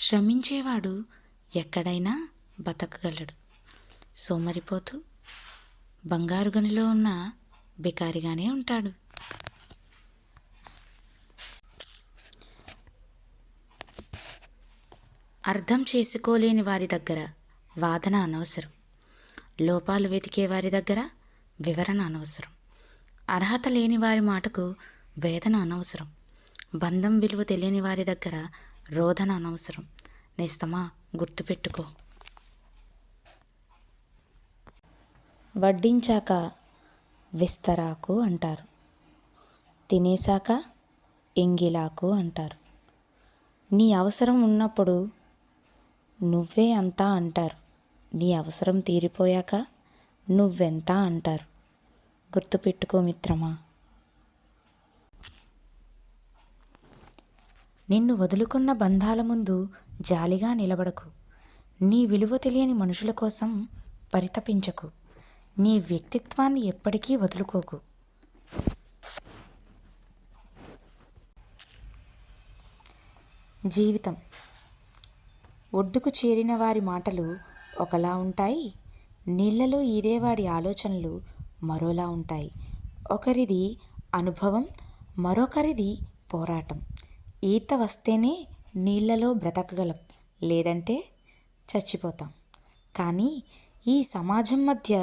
శ్రమించేవాడు ఎక్కడైనా బతకగలడు. సోమరిపోతూ బంగారు గనిలో ఉన్న బికారిగానే ఉంటాడు. అర్థం చేసుకోలేని వారి దగ్గర వాదన అనవసరం. లోపాలు వెతికే వారి దగ్గర వివరణ అనవసరం. అర్హత లేని వారి మాటకు వేదన అనవసరం. బంధం విలువ తెలియని వారి దగ్గర రోదన అనవసరం. నేస్తమా, గుర్తుపెట్టుకో. వడ్డించాక విస్తరాకు అంటారు, తినేశాక ఎంగిలాకు అంటారు. నీ అవసరం ఉన్నప్పుడు నువ్వే అంతా అంటారు, నీ అవసరం తీరిపోయాక నువ్వెంత అంటారు. గుర్తుపెట్టుకో మిత్రమా. నిన్ను వదులుకున్న బంధాల ముందు జాలిగా నిలబడకు. నీ విలువ తెలియని మనుషుల కోసం పరితపించకు. నీ వ్యక్తిత్వాన్ని ఎప్పటికీ వదులుకోకు. జీవితం ఒడ్డుకు చేరిన వారి మాటలు ఒకలా ఉంటాయి, నీళ్లలో ఈదేవాడి ఆలోచనలు మరోలా ఉంటాయి. ఒకరిది అనుభవం, మరొకరిది పోరాటం. ఈత వస్తేనే నీళ్లలో బ్రతకగలం, లేదంటే చచ్చిపోతాం. కానీ ఈ సమాజం మధ్య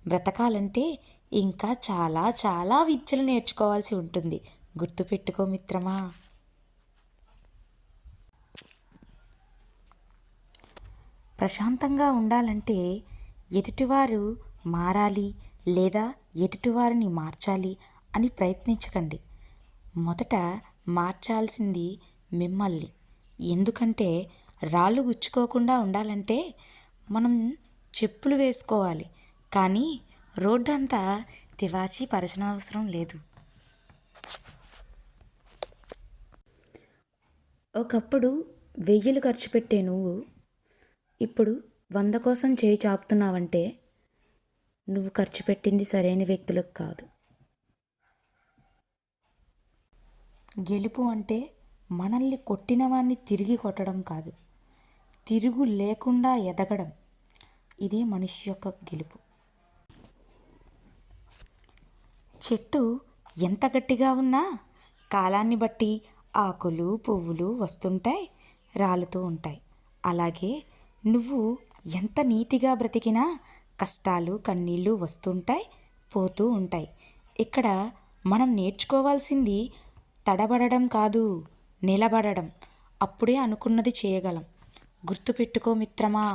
బ్రతకాలంటే ఇంకా చాలా చాలా విద్యలు నేర్చుకోవాల్సి ఉంటుంది. గుర్తుపెట్టుకో మిత్రమా. ప్రశాంతంగా ఉండాలంటే ఎదుటివారు మారాలి లేదా ఎదుటివారిని మార్చాలి అని ప్రయత్నించకండి. మొదట మార్చాల్సింది మిమ్మల్ని. ఎందుకంటే రాళ్ళు గుచ్చుకోకుండా ఉండాలంటే మనం చెప్పులు వేసుకోవాలి, కానీ రోడ్డు అంతా తివాచీ పరచనవసరం లేదు. ఒకప్పుడు 1000 ఖర్చు పెట్టే నువ్వు ఇప్పుడు 100 కోసం చేయి చాపుతున్నావంటే నువ్వు ఖర్చు పెట్టింది సరైన వ్యక్తులకు కాదు. గెలుపు అంటే మనల్ని కొట్టిన వాడిని తిరిగి కొట్టడం కాదు, తిరుగు లేకుండా ఎదగడం. ఇదే మనిషి యొక్క గెలుపు. చెట్టు ఎంత గట్టిగా ఉన్నా కాలాన్ని బట్టి ఆకులు పువ్వులు వస్తుంటాయి, రాలుతూ ఉంటాయి. అలాగే నువ్వు ఎంత నీతిగా బ్రతికినా కష్టాలు కన్నీళ్ళు వస్తుంటాయి, పోతూ ఉంటాయి. ఇక్కడ మనం నేర్చుకోవాల్సింది తడబడడం కాదు, నిలబడడం. అప్పుడే అనుకున్నది చేయగలం. గుర్తుపెట్టుకో మిత్రమా.